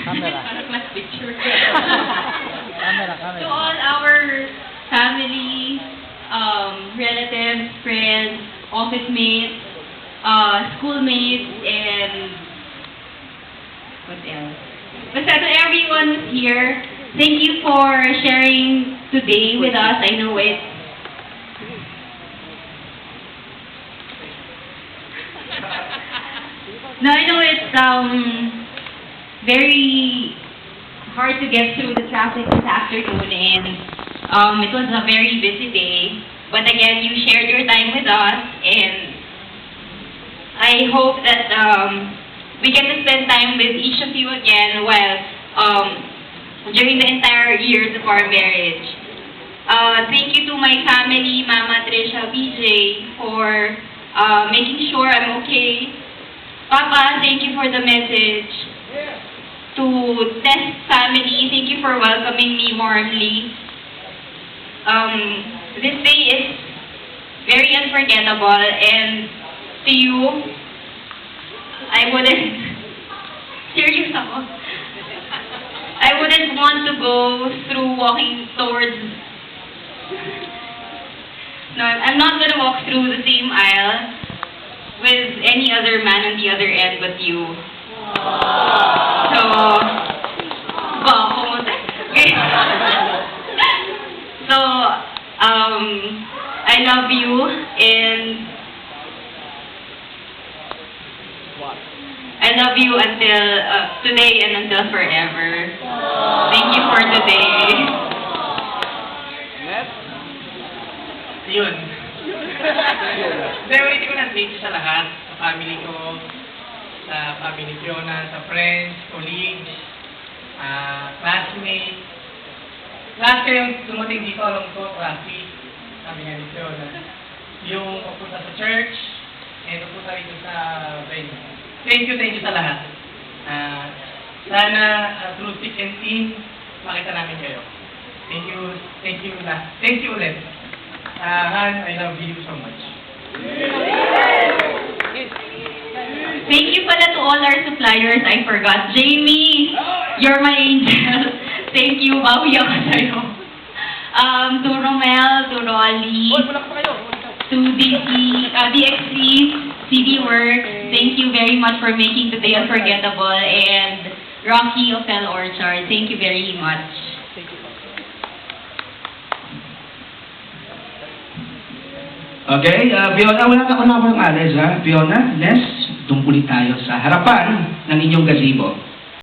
Camera. Class picture. Camera. To all our family, relatives, friends, office mates, schoolmates, and what else? Basta to everyone who's here, thank you for sharing today with us. I know it's very hard to get through the traffic this afternoon, and it was a very busy day. But again, you shared your time with us, and I hope that we get to spend time with each of you again during the entire years of our marriage. Thank you to my family, Mama Trisha, BJ, for making sure I'm okay. Papa, thank you for the message. To Tess family, thank you for welcoming me warmly. This day is very unforgettable, and to you, I wouldn't, serious ako, I wouldn't want to go through walking towards, no, I'm not gonna walk through the same aisle with any other man on the other end but you. So, so, I love you, and I love you until today and until forever. Thank you for today. Yun. Hindi, ulitin ko na thank you sa lahat, sa family ko, sa family ni Fiona, sa friends, colleagues, classmates. Lahat kayong dumating dito along ko, Rafi, sabi nga ni Fiona. Yung pupunta sa church, and pupunta rito sa venue. Thank you sa lahat. Sana through thick and thin, makita namin kayo. Thank you ulit. Han, I love you so much. Thank you pala to all our suppliers. I forgot. Jamie, you're my angel. Thank you. Bawi ako sa'yo. To Romel, to Rolly, to DXC, CD Works, thank you very much for making today unforgettable. And Rocky of Fel Orchard, thank you very much. Okay, Fiona, wala ka na akong alis, ha? Fiona, Les, tungkuli tayo sa harapan ng inyong gazebo.